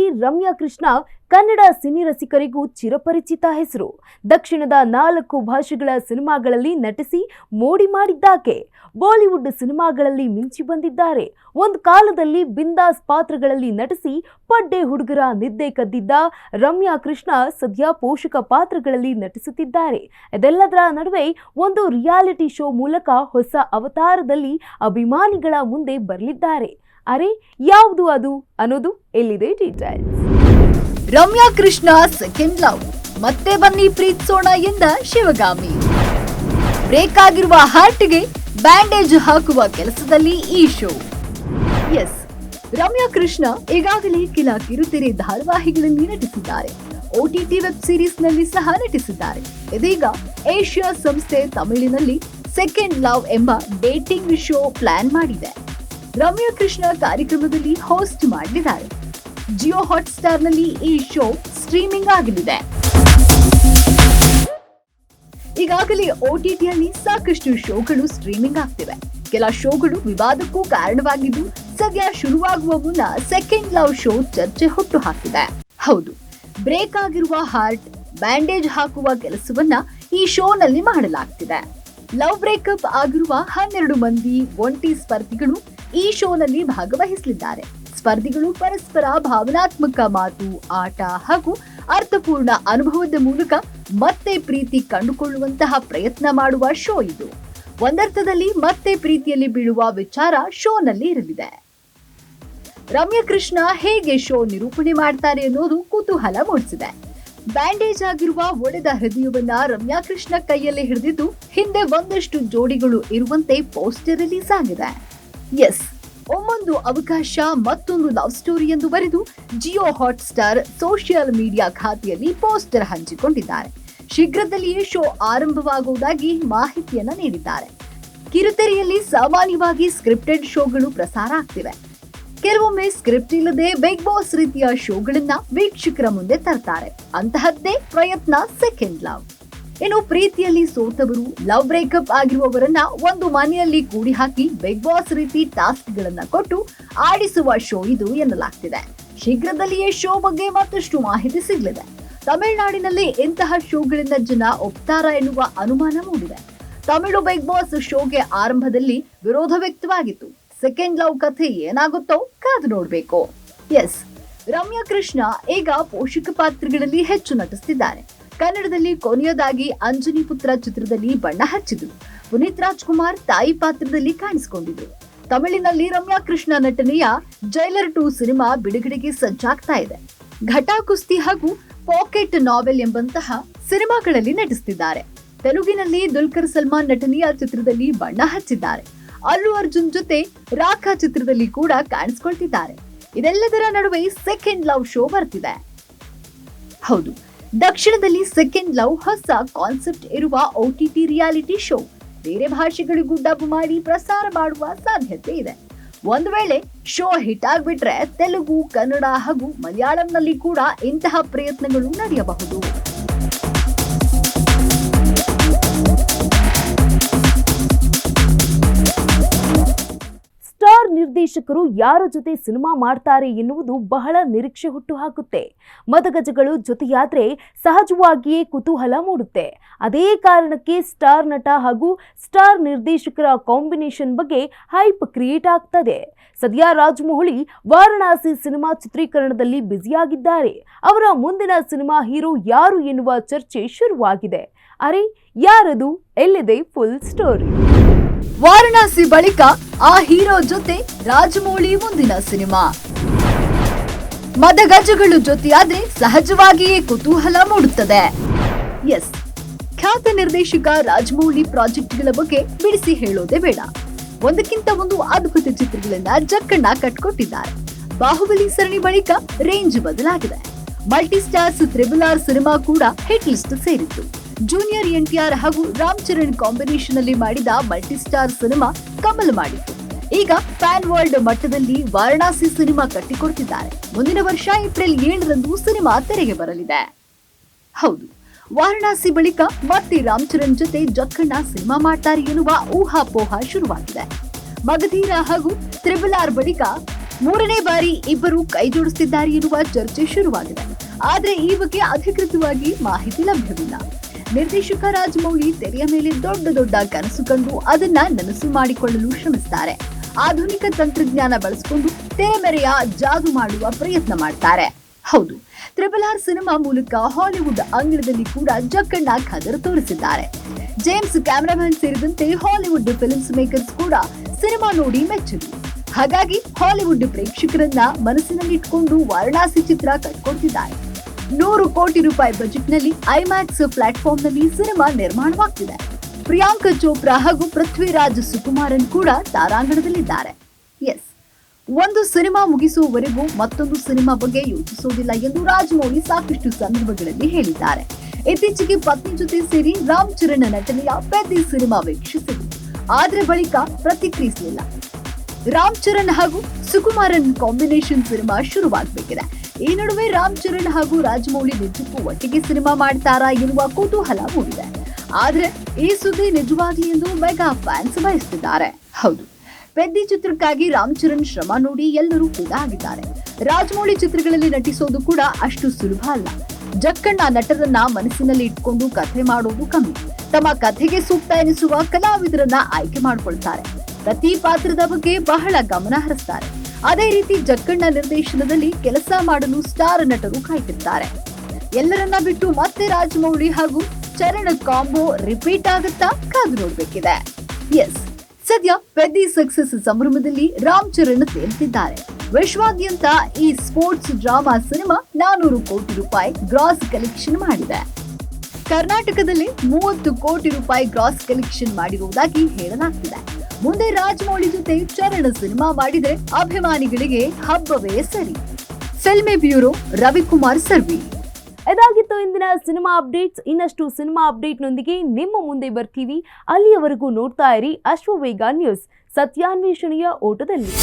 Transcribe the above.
ನಟಿ ರಮ್ಯಾ ಕೃಷ್ಣ ಕನ್ನಡ ಸಿನಿ ರಸಿಕರಿಗೂ ಚಿರಪರಿಚಿತ ಹೆಸರು. ದಕ್ಷಿಣದ 4 ಭಾಷೆಗಳ ಸಿನಿಮಾಗಳಲ್ಲಿ ನಟಿಸಿ ಮೋಡಿ ಮಾಡಿದ್ದಾಕೆ. ಬಾಲಿವುಡ್ ಸಿನಿಮಾಗಳಲ್ಲಿ ಮಿಂಚಿ ಬಂದಿದ್ದಾರೆ. ಒಂದು ಕಾಲದಲ್ಲಿ ಬಿಂದಾಸ್ ಪಾತ್ರಗಳಲ್ಲಿ ನಟಿಸಿ ಪಡ್ಡೆ ಹುಡುಗರ ನಿದ್ದೆ ಕದ್ದಿದ್ದ ರಮ್ಯಾ ಕೃಷ್ಣ ಸದ್ಯ ಪೋಷಕ ಪಾತ್ರಗಳಲ್ಲಿ ನಟಿಸುತ್ತಿದ್ದಾರೆ. ಇದೆಲ್ಲದರ ನಡುವೆ ಒಂದು ರಿಯಾಲಿಟಿ ಶೋ ಮೂಲಕ ಹೊಸ ಅವತಾರದಲ್ಲಿ ಅಭಿಮಾನಿಗಳ ಮುಂದೆ ಬರಲಿದ್ದಾರೆ. ಅರೆ ಯಾವುದು ಅದು ಅನ್ನೋದು ಎಲ್ಲಿದೆ details. Ramya Krishna second love, ಮತ್ತೆ ಬನ್ನಿ ಪ್ರೀತಿಸೋಣ ಎಂದ ಶಿವಗಾಮಿ. ಬ್ರೇಕ್ ಆಗಿರುವ ಹಾರ್ಟ್ಗೆ ಬ್ಯಾಂಡೇಜ್ ಹಾಕುವ ಕೆಲಸದಲ್ಲಿ ಈ ಶೋ. ಎಸ್, ರಮ್ಯಾ ಕೃಷ್ಣ ಈಗಾಗಲೇ ಕೆಲ ಕಿರುತೆರೆ ಧಾರಾವಾಹಿಗಳಲ್ಲಿ ನಟಿಸಿದ್ದಾರೆ. OTT ವೆಬ್ ಸೀರೀಸ್ ನಲ್ಲಿ ಸಹ ನಟಿಸಿದ್ದಾರೆ. ಇದೀಗ ಏಷ್ಯಾ ಸಂಸ್ಥೆ ತಮಿಳಿನಲ್ಲಿ ಸೆಕೆಂಡ್ ಲವ್ ಎಂಬ ಡೇಟಿಂಗ್ ಶೋ ಪ್ಲಾನ್ ಮಾಡಿದೆ. ರಮ್ಯಾ ಕೃಷ್ಣ ಕಾರ್ಯಕ್ರಮದಲ್ಲಿ ಹೋಸ್ಟ್ ಮಾಡಲಿದ್ದಾರೆ. ಜಿಯೋ ಹಾಟ್ಸ್ಟಾರ್ ನಲ್ಲಿ ಈ ಶೋ ಸ್ಟ್ರೀಮಿಂಗ್ ಆಗಲಿದೆ. ಈಗಾಗಲೇ OTTಯಲ್ಲಿ ಸಾಕಷ್ಟು ಶೋಗಳು ಸ್ಟ್ರೀಮಿಂಗ್ ಆಗ್ತಿವೆ. ಕೆಲ ಶೋಗಳು ವಿವಾದಕ್ಕೂ ಕಾರಣವಾಗಿದ್ದು ಸದ್ಯ ಶುರುವಾಗುವ ಮುನ್ನ ಸೆಕೆಂಡ್ ಲವ್ ಶೋ ಚರ್ಚೆ ಹುಟ್ಟು ಹಾಕಿದೆ. ಹೌದು, ಬ್ರೇಕ್ ಆಗಿರುವ ಹಾರ್ಟ್ ಬ್ಯಾಂಡೇಜ್ ಹಾಕುವ ಕೆಲಸವನ್ನ ಈ ಶೋನಲ್ಲಿ ಮಾಡಲಾಗ್ತಿದೆ. ಲವ್ ಬ್ರೇಕಪ್ ಆಗಿರುವ 12 ಮಂದಿ ಒಂಟಿ ಸ್ಪರ್ಧಿಗಳು ಈ ಶೋನಲ್ಲಿ ಭಾಗವಹಿಸಲಿದ್ದಾರೆ. ಸ್ಪರ್ಧಿಗಳು ಪರಸ್ಪರ ಭಾವನಾತ್ಮಕ ಮಾತು, ಆಟ ಹಾಗೂ ಅರ್ಥಪೂರ್ಣ ಅನುಭವದ ಮೂಲಕ ಮತ್ತೆ ಪ್ರೀತಿ ಕಂಡುಕೊಳ್ಳುವಂತಹ ಪ್ರಯತ್ನ ಮಾಡುವ ಶೋ ಇದು. ಒಂದರ್ಥದಲ್ಲಿ ಮತ್ತೆ ಪ್ರೀತಿಯಲ್ಲಿ ಬೀಳುವ ವಿಚಾರ ಶೋನಲ್ಲಿ ಇರಲಿದೆ. ರಮ್ಯಾ ಕೃಷ್ಣ ಹೇಗೆ ಶೋ ನಿರೂಪಣೆ ಮಾಡ್ತಾರೆ ಅನ್ನೋದು ಕುತೂಹಲ ಮೂಡಿಸಿದೆ. ಬ್ಯಾಂಡೇಜ್ ಆಗಿರುವ ಒಡೆದ ಹೃದಯವನ್ನ ರಮ್ಯಾ ಕೃಷ್ಣ ಕೈಯಲ್ಲಿ ಹಿಡಿದಿದ್ದು ಹಿಂದೆ ಒಂದಷ್ಟು ಜೋಡಿಗಳು ಇರುವಂತೆ ಪೋಸ್ಟರ್ ರಿಲೀಸ್ ಆಗಿದೆ. ಎಸ್, ಒಮ್ಮೊಂದು ಅವಕಾಶ ಮತ್ತೊಂದು ಲವ್ ಸ್ಟೋರಿ ಎಂದು ಬರೆದು ಜಿಯೋ ಹಾಟ್ಸ್ಟಾರ್ ಸೋಷಿಯಲ್ ಮೀಡಿಯಾ ಖಾತೆಯಲ್ಲಿ ಪೋಸ್ಟರ್ ಹಂಚಿಕೊಂಡಿದ್ದಾರೆ. ಶೀಘ್ರದಲ್ಲಿಯೇ ಶೋ ಆರಂಭವಾಗುವುದಾಗಿ ಮಾಹಿತಿಯನ್ನ ನೀಡಿದ್ದಾರೆ. ಕಿರುತೆರೆಯಲ್ಲಿ ಸಾಮಾನ್ಯವಾಗಿ ಸ್ಕ್ರಿಪ್ಟೆಡ್ ಶೋಗಳು ಪ್ರಸಾರ ಆಗ್ತಿವೆ. ಕೆಲವೊಮ್ಮೆ ಸ್ಕ್ರಿಪ್ಟ್ ಇಲ್ಲದೆ ಬಿಗ್ ಬಾಸ್ ರೀತಿಯ ಶೋಗಳನ್ನ ವೀಕ್ಷಕರ ಮುಂದೆ ತರ್ತಾರೆ. ಅಂತಹದ್ದೇ ಪ್ರಯತ್ನ ಸೆಕೆಂಡ್ ಲವ್. ಇನ್ನು ಪ್ರೀತಿಯಲ್ಲಿ ಸೋತವರು, ಲವ್ ಬ್ರೇಕಪ್ ಆಗಿರುವವರನ್ನ ಒಂದು ಮನೆಯಲ್ಲಿ ಕೂಡಿ ಹಾಕಿ ಬಿಗ್ ಬಾಸ್ ರೀತಿ ಟಾಸ್ಕ್ ಗಳನ್ನ ಕೊಟ್ಟು ಆಡಿಸುವ ಶೋ ಇದು ಎನ್ನಲಾಗ್ತಿದೆ. ಶೀಘ್ರದಲ್ಲಿಯೇ ಶೋ ಬಗ್ಗೆ ಮತ್ತಷ್ಟು ಮಾಹಿತಿ ಸಿಗಲಿದೆ. ತಮಿಳುನಾಡಿನಲ್ಲಿ ಇಂತಹ ಶೋಗಳಿಂದ ಜನ ಒಪ್ತಾರ ಎನ್ನುವ ಅನುಮಾನ ಮೂಡಿದೆ. ತಮಿಳು ಬಿಗ್ ಬಾಸ್ ಶೋಗೆ ಆರಂಭದಲ್ಲಿ ವಿರೋಧ ವ್ಯಕ್ತವಾಗಿತ್ತು. ಸೆಕೆಂಡ್ ಲವ್ ಕಥೆ ಏನಾಗುತ್ತೋ ಕಾದು ನೋಡ್ಬೇಕು. ಎಸ್, ರಮ್ಯಾ ಕೃಷ್ಣ ಈಗ ಪೋಷಕ ಪಾತ್ರಗಳಲ್ಲಿ ಹೆಚ್ಚು ನಟಿಸುತ್ತಿದ್ದಾರೆ. ಕನ್ನಡದಲ್ಲಿ ಕೊನೆಯದಾಗಿ ಅಂಜನಿ ಪುತ್ರ ಚಿತ್ರದಲ್ಲಿ ಬಣ್ಣ ಹಚ್ಚಿದ್ರು. ಪುನೀತ್ ರಾಜ್ಕುಮಾರ್ ತಾಯಿ ಪಾತ್ರದಲ್ಲಿ ಕಾಣಿಸಿಕೊಂಡಿದ್ರು. ತಮಿಳಿನಲ್ಲಿ ರಮ್ಯಾ ಕೃಷ್ಣ ನಟನೆಯ ಜೈಲರ್ 2 ಸಿನಿಮಾ ಬಿಡುಗಡೆಗೆ ಸಜ್ಜಾಗ್ತಾ ಇದೆ. ಘಟಾ ಕುಸ್ತಿ ಹಾಗೂ ಪಾಕೆಟ್ ನಾವೆಲ್ ಎಂಬಂತಹ ಸಿನಿಮಾಗಳಲ್ಲಿ ನಟಿಸುತ್ತಿದ್ದಾರೆ. ತೆಲುಗಿನಲ್ಲಿ ದುಲ್ಕರ್ ಸಲ್ಮಾನ್ ನಟನೆಯ ಚಿತ್ರದಲ್ಲಿ ಬಣ್ಣ ಹಚ್ಚಿದ್ದಾರೆ. ಅಲ್ಲು ಅರ್ಜುನ್ ಜೊತೆ ರಾಖಾ ಚಿತ್ರದಲ್ಲಿ ಕೂಡ ಕಾಣಿಸಿಕೊಳ್ತಿದ್ದಾರೆ. ಇದೆಲ್ಲದರ ನಡುವೆ ಸೆಕೆಂಡ್ ಲವ್ ಶೋ ಬರ್ತಿದೆ. ಹೌದು, ದಕ್ಷಿಣದಲ್ಲಿ ಸೆಕೆಂಡ್ ಲವ್ ಹೊಸ ಕಾನ್ಸೆಪ್ಟ್ ಇರುವ OTT ರಿಯಾಲಿಟಿ ಶೋ. ಬೇರೆ ಭಾಷೆಗಳಿಗೂ ಡಬ್ ಮಾಡಿ ಪ್ರಸಾರ ಮಾಡುವ ಸಾಧ್ಯತೆ ಇದೆ. ಒಂದು ವೇಳೆ ಶೋ ಹಿಟ್ ಆಗ್ಬಿಟ್ರೆ ತೆಲುಗು, ಕನ್ನಡ ಹಾಗೂ ಮಲಯಾಳಂನಲ್ಲಿ ಕೂಡ ಇಂತಹ ಪ್ರಯತ್ನಗಳು ನಡೆಯಬಹುದು. ಸ್ಟಾರ್ ನಿರ್ದೇಶಕರು ಯಾರ ಜೊತೆ ಸಿನಿಮಾ ಮಾಡ್ತಾರೆ ಎನ್ನುವುದು ಬಹಳ ನಿರೀಕ್ಷೆ ಹುಟ್ಟು ಹಾಕುತ್ತೆ. ಮದಗಜಗಳು ಜೊತೆಯಾದ್ರೆ ಸಹಜವಾಗಿಯೇ ಕುತೂಹಲ ಮೂಡುತ್ತೆ. ಅದೇ ಕಾರಣಕ್ಕೆ ಸ್ಟಾರ್ ನಟ ಹಾಗೂ ಸ್ಟಾರ್ ನಿರ್ದೇಶಕರ ಕಾಂಬಿನೇಷನ್ ಬಗ್ಗೆ ಹೈಪ್ ಕ್ರಿಯೇಟ್ ಆಗ್ತದೆ. ಸದ್ಯ ರಾಜಮೌಳಿ ವಾರಣಾಸಿ ಸಿನಿಮಾ ಚಿತ್ರೀಕರಣದಲ್ಲಿ ಬ್ಯುಸಿಯಾಗಿದ್ದಾರೆ. ಅವರ ಮುಂದಿನ ಸಿನಿಮಾ ಹೀರೋ ಯಾರು ಎನ್ನುವ ಚರ್ಚೆ ಶುರುವಾಗಿದೆ. ಅರೆ ಯಾರದು, ಎಲ್ಲಿದೆ ಫುಲ್ ಸ್ಟೋರಿ. ವಾರಣಾಸಿ ಬಳಿಕ ಆ ಹೀರೋ ಜೊತೆ ರಾಜಮೌಳಿ ಮುಂದಿನ ಸಿನಿಮಾ. ಮದಗಜಗಳು ಜೊತೆಯಾದ್ರೆ ಸಹಜವಾಗಿಯೇ ಕುತೂಹಲ ಮೂಡುತ್ತದೆ. ಎಸ್, ಖ್ಯಾತ ನಿರ್ದೇಶಕ ರಾಜಮೌಳಿ ಪ್ರಾಜೆಕ್ಟ್ಗಳ ಬಗ್ಗೆ ಬಿಡಿಸಿ ಹೇಳೋದೇ ಬೇಡ. ಒಂದಕ್ಕಿಂತ ಒಂದು ಅದ್ಭುತ ಚಿತ್ರಗಳನ್ನ ಜಕ್ಕಣ್ಣ ಕಟ್ಕೊಟ್ಟಿದ್ದಾರೆ. ಬಾಹುಬಲಿ ಸರಣಿ ಬಳಿಕ ರೇಂಜ್ ಬದಲಾಗಿದೆ. ಮಲ್ಟಿ ಸ್ಟಾರ್ಸ್ RRR ಸಿನಿಮಾ ಕೂಡ ಹಿಟ್ ಲಿಸ್ಟ್ ಸೇರಿತ್ತು. ಜೂನಿಯರ್ NTR ಹಾಗೂ ರಾಮ್ ಚರಣ್ ಕಾಂಬಿನೇಷನ್ ಅಲ್ಲಿ ಮಾಡಿದ ಮಲ್ಟಿ ಸ್ಟಾರ್ ಸಿನಿಮಾ ಕಮಲ್ ಮಾಡಿತ್ತು. ಈಗ ಫ್ಯಾನ್ ವರ್ಲ್ಡ್ ಮಟ್ಟದಲ್ಲಿ ವಾರಣಾಸಿ ಸಿನಿಮಾ ಕಟ್ಟಿಕೊಡ್ತಿದ್ದಾರೆ. ಮುಂದಿನ ವರ್ಷ ಏಪ್ರಿಲ್ 7ರಂದು ಸಿನಿಮಾ ತೆರೆಗೆ ಬರಲಿದೆ. ಹೌದು, ವಾರಣಾಸಿ ಬಳಿಕ ಮತ್ತೆ ರಾಮ್ ಚರಣ್ ಜೊತೆ ಜಕ್ಕಣ್ಣ ಸಿನಿಮಾ ಮಾಡ್ತಾರೆ ಎನ್ನುವ ಊಹಾಪೋಹ ಶುರುವಾಗಿದೆ. ಮಗಧೀರ ಹಾಗೂ RRR ಬಳಿಕ ಮೂರನೇ ಬಾರಿ ಇಬ್ಬರು ಕೈ ಜೋಡಿಸುತ್ತಿದ್ದಾರೆ ಎನ್ನುವ ಚರ್ಚೆ ಶುರುವಾಗಿದೆ. ಆದ್ರೆ ಈ ಬಗ್ಗೆ ಅಧಿಕೃತವಾಗಿ ಮಾಹಿತಿ ಲಭ್ಯವಿಲ್ಲ. ನಿರ್ದೇಶಕ ರಾಜಮೌಳಿ ತೆರೆಯ ಮೇಲೆ ದೊಡ್ಡ ದೊಡ್ಡ ಕನಸು ಕಂಡು ಅದನ್ನ ನನಸು ಮಾಡಿಕೊಳ್ಳಲು ಶ್ರಮಿಸುತ್ತಾರೆ. ಆಧುನಿಕ ತಂತ್ರಜ್ಞಾನ ಬಳಸಿಕೊಂಡು ತೆರೆಮೆರೆಯ ಜಾದು ಮಾಡುವ ಪ್ರಯತ್ನ ಮಾಡ್ತಾರೆ. ಹೌದು, RRR ಸಿನಿಮಾ ಮೂಲಕ ಹಾಲಿವುಡ್ ಅಂಗಳದಲ್ಲಿ ಕೂಡ ಜಕ್ಕಣ್ಣ ಖದರ್ ತೋರಿಸಿದ್ದಾರೆ. ಜೇಮ್ಸ್ ಕ್ಯಾಮರಾಮನ್ ಸೇರಿದಂತೆ ಹಾಲಿವುಡ್ ಫಿಲ್ಮ್ಸ್ ಮೇಕರ್ಸ್ ಕೂಡ ಸಿನಿಮಾ ನೋಡಿ ಮೆಚ್ಚಿದ್ರು. ಹಾಗಾಗಿ ಹಾಲಿವುಡ್ ಪ್ರೇಕ್ಷಕರನ್ನ ಮನಸ್ಸಿನಲ್ಲಿಟ್ಕೊಂಡು ವಾರಣಾಸಿ ಚಿತ್ರ ಕಟ್ಕೊಡ್ತಿದ್ದಾರೆ. 100 ಕೋಟಿ ರೂಪಾಯಿ ಬಜೆಟ್ನಲ್ಲಿ ಐಮ್ಯಾಕ್ಸ್ ಪ್ಲಾಟ್ಫಾರ್ಮ್ನಲ್ಲಿ ಸಿನಿಮಾ ನಿರ್ಮಾಣವಾಗ್ತಿದೆ. ಪ್ರಿಯಾಂಕಾ ಚೋಪ್ರಾ ಹಾಗೂ ಪೃಥ್ವಿರಾಜ್ ಸುಕುಮಾರನ್ ಕೂಡ ತಾರಾಂಗಣದಲ್ಲಿದ್ದಾರೆ. ಎಸ್, ಒಂದು ಸಿನಿಮಾ ಮುಗಿಸುವವರೆಗೂ ಮತ್ತೊಂದು ಸಿನಿಮಾ ಬಗ್ಗೆ ಯೋಚಿಸೋದಿಲ್ಲ ಎಂದು ರಾಜಮೌಳಿ ಸಾಕಷ್ಟು ಸಂದರ್ಭಗಳಲ್ಲಿ ಹೇಳಿದ್ದಾರೆ. ಇತ್ತೀಚೆಗೆ ಪತ್ನಿ ಜೊತೆ ಸೇರಿ ರಾಮ್ ಚರಣ್ ನಟನೆಯ ಪೆದ್ದಿ ಸಿನಿಮಾ ವೀಕ್ಷಿಸಿದರು. ಆದ್ರೆ ಬಳಿಕ ಪ್ರತಿಕ್ರಿಯಿಸಲಿಲ್ಲ. ರಾಮ್ ಚರಣ್ ಹಾಗೂ ಸುಕುಮಾರನ್ ಕಾಂಬಿನೇಷನ್ ಸಿನಿಮಾ ಶುರುವಾಗಬೇಕಿದೆ. ಈ ನಡುವೆ ರಾಮ್ ಚರಣ್ ಹಾಗೂ ರಾಜಮೌಳಿ ನಿಜಕ್ಕೂ ಒಟ್ಟಿಗೆ ಸಿನಿಮಾ ಮಾಡ್ತಾರಾ ಎನ್ನುವ ಕುತೂಹಲ ಮೂಡಿದೆ. ಆದ್ರೆ ಈ ಸುದ್ದಿ ನಿಜವಾಗ್ಲಿ ಎಂದು ಮೆಗಾ ಫ್ಯಾನ್ಸ್ ಬಯಸುತ್ತಿದ್ದಾರೆ. ಹೌದು, ಪೆದ್ದಿ ಚಿತ್ರಕ್ಕಾಗಿ ರಾಮ್ ಚರಣ್ ಶ್ರಮ ನೋಡಿ ಎಲ್ಲರೂ ಫಿದಾ ಆಗಿದ್ದಾರೆ. ರಾಜಮೌಳಿ ಚಿತ್ರಗಳಲ್ಲಿ ನಟಿಸೋದು ಕೂಡ ಅಷ್ಟು ಸುಲಭ ಅಲ್ಲ. ಜಕ್ಕಣ್ಣ ನಟರನ್ನ ಮನಸ್ಸಿನಲ್ಲಿ ಇಟ್ಕೊಂಡು ಕಥೆ ಮಾಡೋದು ಕಮ್ಮಿ. ತಮ್ಮ ಕಥೆಗೆ ಸೂಕ್ತ ಎನಿಸುವ ಕಲಾವಿದರನ್ನ ಆಯ್ಕೆ ಮಾಡಿಕೊಳ್ತಾರೆ. ಪ್ರತಿ ಪಾತ್ರದ ಬಗ್ಗೆ ಬಹಳ ಗಮನ ಹರಿಸ್ತಾರೆ. ಅದೇ ರೀತಿ ಜಕ್ಕಣ್ಣ ನಿರ್ದೇಶನದಲ್ಲಿ ಕೆಲಸ ಮಾಡಲು ಸ್ಟಾರ್ ನಟರು ಕಾಯ್ತಿರ್ತಾರೆ. ಎಲ್ಲರನ್ನ ಬಿಟ್ಟು ಮತ್ತೆ ರಾಜಮೌಳಿ ಹಾಗೂ ಚರಣ್ ಕಾಂಬೋ ರಿಪೀಟ್ ಆಗುತ್ತಾ ಕಾದು ನೋಡ್ಬೇಕಿದೆ. ಎಸ್, ಸದ್ಯ ಪೆದ್ದಿ ಸಕ್ಸಸ್ ಸಂಭ್ರಮದಲ್ಲಿ ರಾಮ್ ಚರಣ್ ತೇಲ್ತಿದ್ದಾರೆ. ವಿಶ್ವಾದ್ಯಂತ ಈ ಸ್ಪೋರ್ಟ್ಸ್ ಡ್ರಾಮಾ ಸಿನಿಮಾ 400 ಕೋಟಿ ರೂಪಾಯಿ ಗ್ರಾಸ್ ಕಲೆಕ್ಷನ್ ಮಾಡಿದೆ. ಕರ್ನಾಟಕದಲ್ಲಿ 30 ಕೋಟಿ ರೂಪಾಯಿ ಗ್ರಾಸ್ ಕಲೆಕ್ಷನ್ ಮಾಡಿರುವುದಾಗಿ ಹೇಳಲಾಗ್ತಿದೆ. ಮುಂದೆ ರಾಜಮೌಳಿ ಜೊತೆ ಚರಣ್ ಸಿನಿಮಾ ಮಾಡಿದ್ರೆ ಅಭಿಮಾನಿಗಳಿಗೆ ಹಬ್ಬವೇ ಸರಿ. Filmy bureau Ravikumar Sarvi. ಇದಾಗಿತ್ತು ಇಂದಿನ ಸಿನಿಮಾ ಅಪ್ಡೇಟ್ಸ್. ಇನ್ನಷ್ಟು ಸಿನಿಮಾ ಅಪ್ಡೇಟ್ನೊಂದಿಗೆ ನಿಮ್ಮ ಮುಂದೆ ಬರ್ತೀವಿ. ಅಲ್ಲಿಯವರೆಗೂ ನೋಡ್ತಾ ಇರಿ ಅಶ್ವವೇಗ ನ್ಯೂಸ್, ಸತ್ಯಾನ್ವೇಷಣೆಯ ಓಟದಲ್ಲಿ.